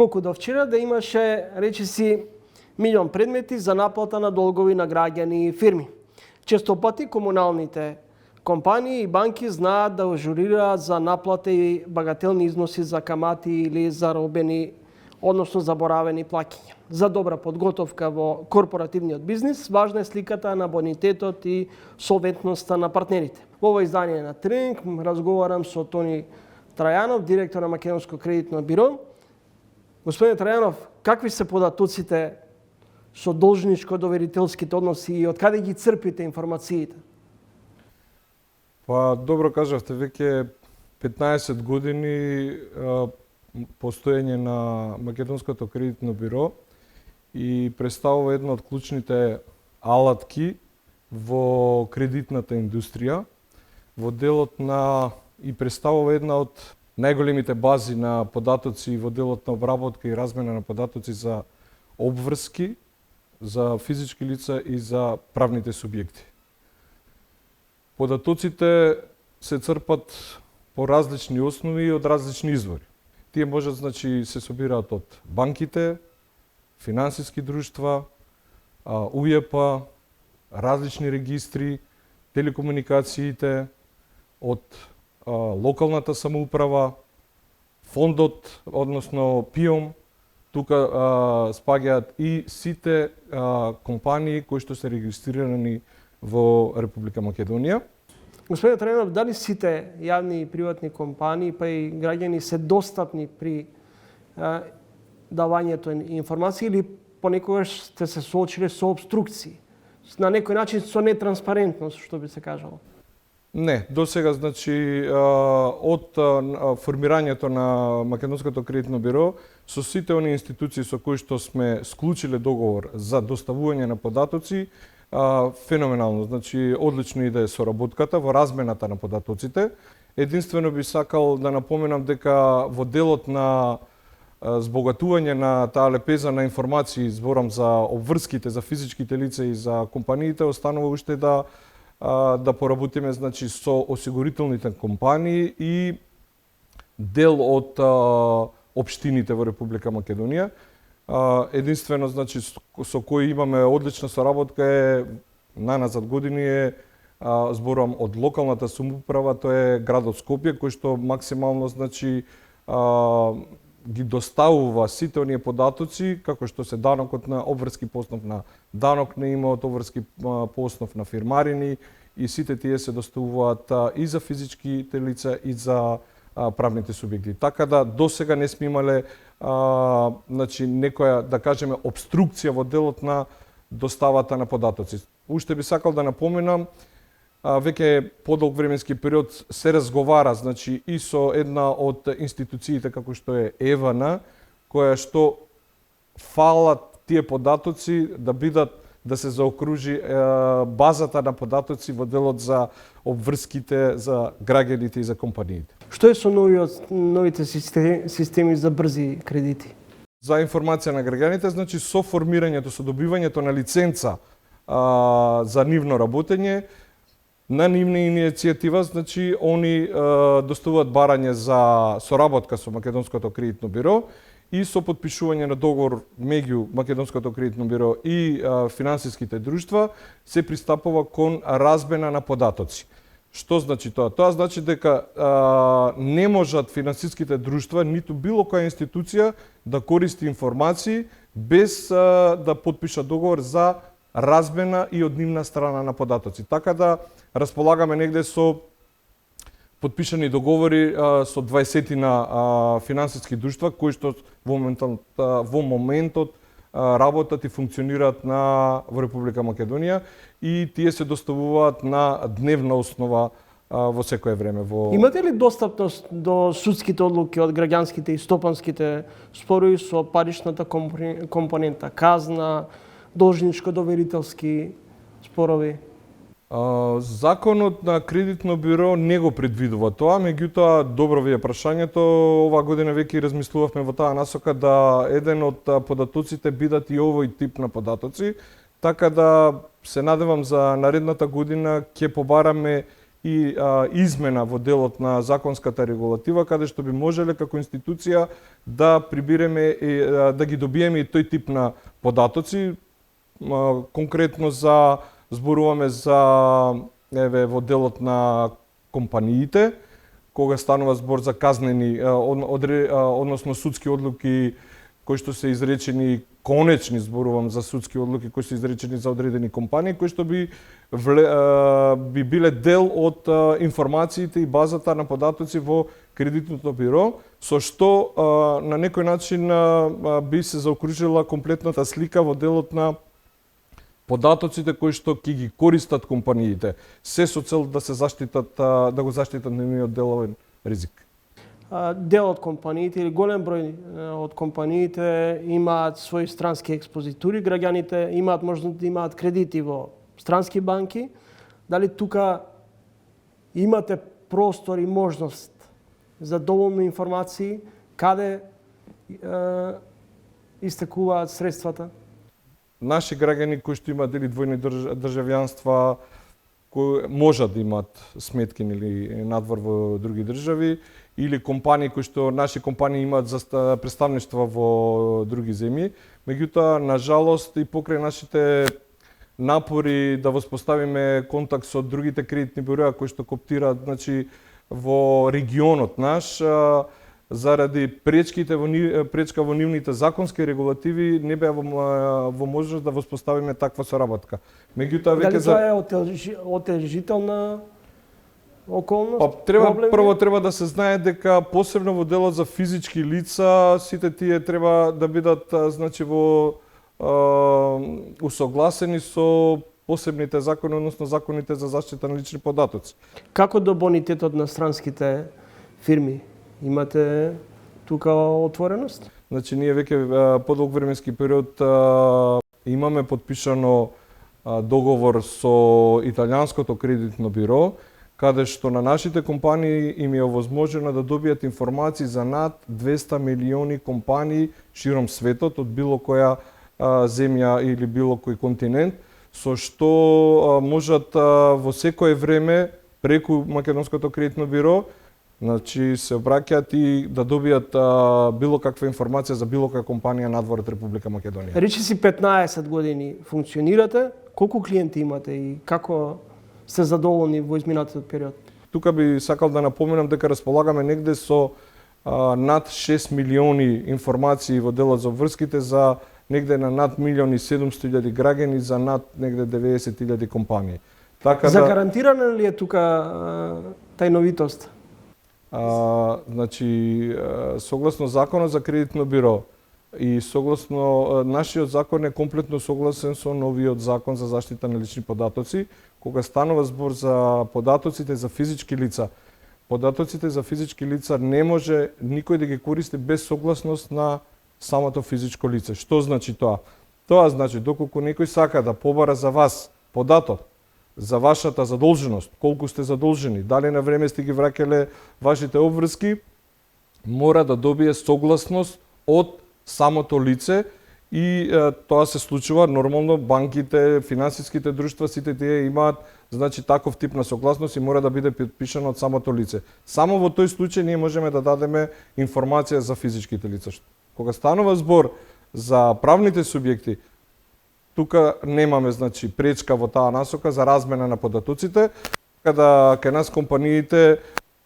колку до вчера да имаше, речиси, милион предмети за наплата на долгови на граѓани и фирми. Често пати комуналните компании и банки знаат да ажурираат за наплата и багателни износи за камати или заробени, односно заборавени плаќања. За добра подготовка во корпоративниот бизнис, важна е сликата на бонитетот и солвентноста на партнерите. Во ово издание на Тренинг разговарам со Тони Трајанов, директор на Македонско кредитно биро. Господин Трајанов, какви се податоците со должничко-доверителските односи и од каде ги црпите информациите? Па, добро кажавте, веќе 15 години постоење на Македонското кредитно биро и представува една од клучните алатки во кредитната индустрија, во делот на и представува една од најголемите бази на податоци во делот на обработка и размена на податоци за обврски, за физички лица и за правните субјекти. Податоците се црпат по различни основи и од различни извори. Тие можат, значи, се собираат од банките, финансиски друштва, УЈП, различни регистри, телекомуникациите, од локалната самоуправа, фондот, односно ПИОМ, тука спаѓаат и сите компании кои што се регистрирани во Република Македонија. Господин Трајанов, дали сите јавни и приватни компании, па и граѓани се достапни при давањето информации или понекогаш сте се соочиле со обструкции? На некој начин со нетранспарентност, што би се кажало? Не, до сега, значи, од формирањето на Македонското кредитно биро, со сите они институции со кои што сме склучиле договор за доставување на податоци, феноменално, значи, одлично иде соработката во размената на податоците. Единствено би сакал да напоменам дека во делот на збогатување на таа лепеза на информации, зборам за обврските, за физичките лица и за компаниите, останува уште да поработиме, значи, со осигурителните компании и дел од општините во Република Македонија. Единствено, значи, со кои имаме одлична соработка е најназад години е зборам од локалната самоуправа, тоа е градот Скопје, кој што максимално, значи, ги доставува сите оние податоци, како што се данокот на обврски по основ на данок на имот, обврски по основ на фирмарини, и сите тие се доставуваат и за физичките лица и за правните субјекти. Така да досега не сме имале значи, некоја, да кажеме, обструкција во делот на доставата на податоци. Уште би сакал да напоменам, веќе подолг временски период се разговара, значи, и со една од институциите како што е ЕВН, која што фалат тие податоци да се заокружи базата на податоци во делот за обврските за граѓаните и за компаниите. Што е со новите системи за брзи кредити? За информација на граѓаните, значи, со формирањето, со добивањето на лиценца за нивно работење, на нивна иницијатива, значи, они доставуваат барање за соработка со Македонското кредитно биро и со подпишување на договор меѓу Македонското кредитно биро и финансиските друштва се пристапува кон размена на податоци. Што значи тоа? Тоа значи дека не можат финансиските друштва, ниту било која институција да користи информации без да подпиша договор за размена и од нивна страна на податоци. Така да располагаме негде со подпишани договори со 20 на финансиски друштва кои што во моментот работат и функционираат во Република Македонија и тие се доставуваат на дневна основа во секое време. Имате ли достапност до судските одлуки од граѓанските и стопанските спорови со паричната компонента, казна, должничко-доверителски спорови? Законот на кредитно биро не го предвидува тоа, меѓутоа добро ви е прашањето. Оваа година веќе размислувавме во таа насока да еден од податоците бидат и овој тип на податоци, така да се надевам за наредната година ќе побараме и измена во делот на законската регулатива, каде што би можеле како институција да прибиреме и да ги добиеме и тој тип на податоци. Конкретно зборуваме за во делот на компаниите, кога станува збор за казнени, односно судски одлуки кои што се изречени, конечни зборувам за судски одлуки кои се изречени за одредени компании, кои што би биле дел од информациите и базата на податоци во кредитното биро, со што на некој начин би се заокружила комплетната слика во делот на податоците кои што ќе ги користат компаниите, се со цел да се заштитат, да го заштитат нивниот деловен ризик. Дел од компаниите или голем број од компаниите имаат своји странски експозитури, граѓаните имаат можност да имаат кредити во странски банки. Дали тука имате простор и можност за доволно информации каде истекуваат средствата? Наши граѓани кои што имаат или двојни државјанства, кои можат да имаат сметки или надвор во други држави, или компании кои што наши компании имаат представништва во други земји. Меѓутоа, на жалост и покрај нашите напори да воспоставиме контакт со другите кредитни буреа кои што коптираат, значи, во регионот наш, заради пречка во нивните законски регулативи, не беа во можност да воспоставиме таква соработка. Меѓутоа, веќе Дали тоа е отежителна околност? Прво треба да се знае дека посебно во делот за физички лица, сите тие треба да бидат, значи, во усогласени со посебните закони, односно законите за заштита на лични податоци. Како до бонитетот на странските фирми? Имате тука отвореност? Значи, ние веќе подолг временски период имаме подпишано договор со италијанското кредитно биро, каде што на нашите компании им е овозможено да добијат информации за над 200 милиони компании широм светот, од било која земја или било кој континент, со што можат во секое време преку Македонското кредитно биро, значи, се обраќаат и да добијат било каква информација за било која компанија надвор од Република Македонија. Речи си 15 години функционирате, колку клиенти имате и како сте задоволни во изминатиот период? Тука би сакал да напоменам дека располагаме негде со над 6 милиони информации во делот за врските за негде на над 1.700.000 граѓани за над негде 90.000 компании. Така за гарантирана ли е тука тајновитост? Значи, согласно Законот за кредитно биро и согласно нашиот закон е комплетно согласен со новиот закон за заштита на лични податоци, кога станува збор за податоците за физички лица. Податоците за физички лица не може никој да ги користи без согласност на самото физичко лице. Што значи тоа? Тоа значи доколку некој сака да побара за вас податок за вашата задолженост, колку сте задолжени, дали на време сте ги враќале вашите обврски, мора да добие согласност од самото лице и тоа се случува нормално, банките, финансиските друштва, сите тие имаат, значи, таков тип на согласност и мора да биде подпишано од самото лице. Само во тој случај ние можеме да дадеме информација за физичките лица. Кога станува збор за правните субјекти, тука немаме, значи, пречка во таа насока за размена на податоците, каде кај нас компаниите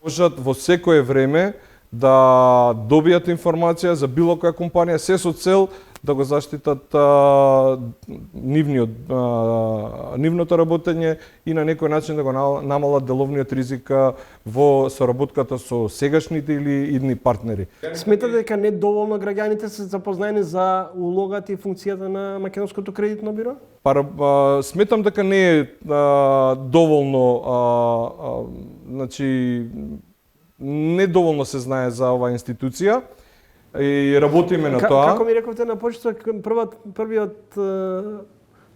можат во секое време да добијат информација за било која компанија, се со цел да го заштитат нивното работење и на некој начин да го намалат деловниот ризик во соработката со сегашните или идни партнери. Сметате дека не доволно граѓаните се запознаени за улогата и функцијата на Македонското кредитно биро? Сметам дека не е доволно, значи, недоволно се знае за оваа институција и работиме на тоа. Како ми рековте на почеток,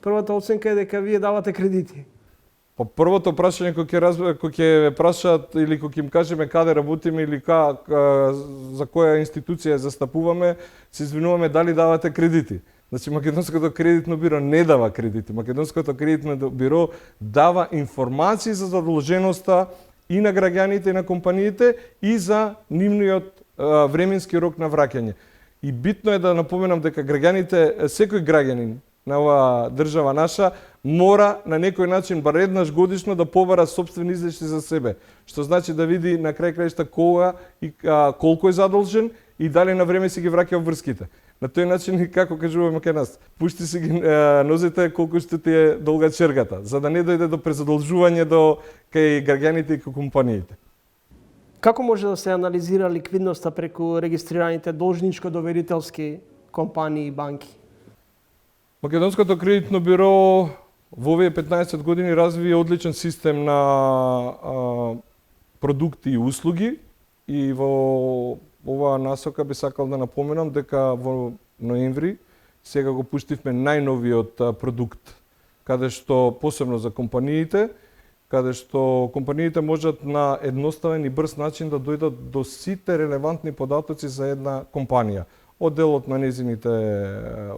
првата оценка е дека вие давате кредити. Па првото прашање кој ќе прашаат или кој ќе им кажеме каде работиме или за која институција застапуваме, се извинуваме дали давате кредити. Значи Македонското кредитно биро не дава кредити. Македонското кредитно биро дава информации за задолженоста и на граѓаните и на компаниите и за нивниот временски рок на враќање. И битно е да напоменам дека граѓаните, секој граѓанин на оваа држава наша мора на некој начин бар еднаш годишно да побара сопствени извештаи за себе, што значи да види на крај краишта кога и колку е задолжен и дали на време си ги враќа врските. На тој начин, како кажуваме кај нас, пушти си ги нозете колку што ти е долга чергата, за да не дојде до презадолжување до кај граѓаните и кај компаниите. Како може да се анализира ликвидноста преку регистрираните должничко-доверителски компании и банки? Македонското кредитно биро во овие 15 години разви одличен систем на продукти и услуги и во оваа насока би сакал да напоменам дека во ноември сега го пуштивме најновиот продукт, каде што посебно за компаниите, каде што компаниите можат на едноставен и брз начин да дојдат до сите релевантни податоци за една компанија. Од делот на незините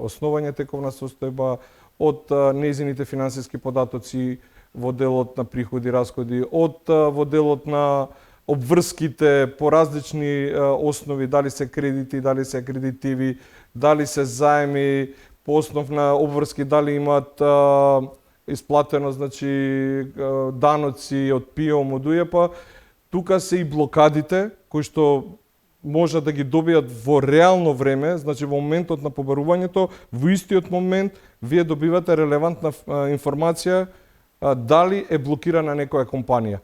основања тековна состојба, од незините финансиски податоци, во делот на приходи, расходи, во делот на обврските по различни основи, дали се кредити, дали се кредитиви, дали се заеми по основ на обврски, дали имаат исплатено, значи, даноци од ПИОМ, од УЈП. Тука се и блокадите, кои што можат да ги добијат во реално време, значи во моментот на побарувањето, во истиот момент вие добивате релевантна информација дали е блокирана некоја компанија.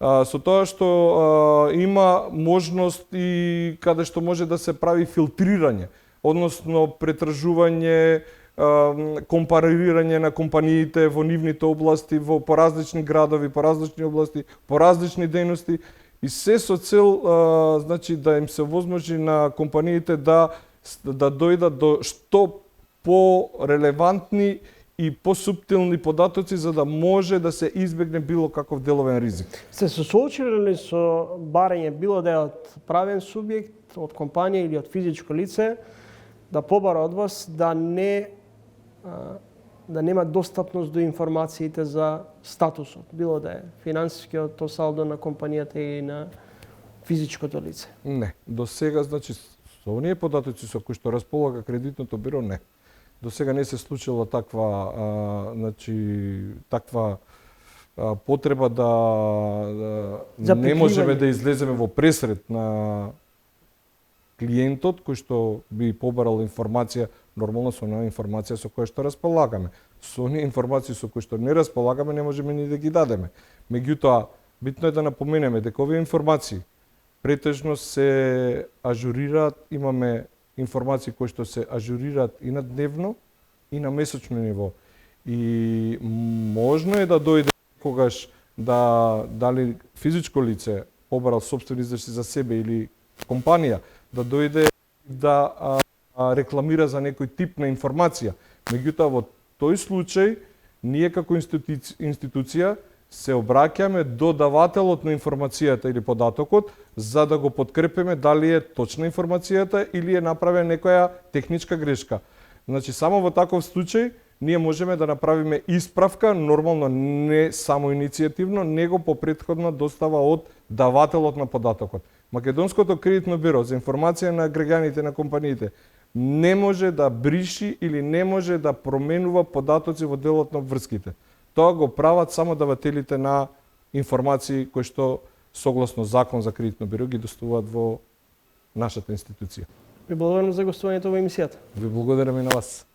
Со тоа што има можност и каде што може да се прави филтрирање, односно претражување, компарирање на компаниите во нивните области, по различни градови, по различни области, по различни дејности, и се со цел значи да им се возможи на компаниите да дојдат до што по-релевантни и по-суптилни податоци за да може да се избегне било каков деловен ризик. Сте се соочили ли со барање било да е од правен субјект, од компанија или од физичко лице, да побара од вас да нема достапност до информациите за статусот, било да е финансискиот салдо на компанијата или на физичкото лице? Не, до сега, значи, со оние податоци со кои што располага кредитното биро, не. До сега не се случила таква, таква потреба да не можеме да излеземе во пресред на клиентот кој што би побарал информација, нормално со онаа информација со која што располагаме. Со оние информации со кои што не располагаме не можеме ни да ги дадеме. Меѓутоа, битно е да напоменеме дека овие информации претежно се ажурираат, имаме информации кои што се ажурираат и на дневно и на месечно ниво. И можно е да дојде когаш дали физичко лице побарал сопствени извештаи за себе или компанија, да дојде да рекламира за некој тип на информација. Меѓутоа, во тој случај, ние како институција се обраќаме до давателот на информацијата или податокот, за да го подкрепиме дали е точна информацијата или е направена некоја техничка грешка. Значи, само во таков случај, ние можеме да направиме исправка, нормално не само иницијативно, него по претходна достава од давателот на податокот. Македонското кредитно биро за информација на граѓаните на компаниите не може да бриши или не може да променува податоци во делот на врските. Тоа го прават само давателите на информации кои што согласно закон за кредитно биро ги доставуваат во нашата институција. Ви благодарам за гостувањето во емисијата. Ви благодарам и на вас.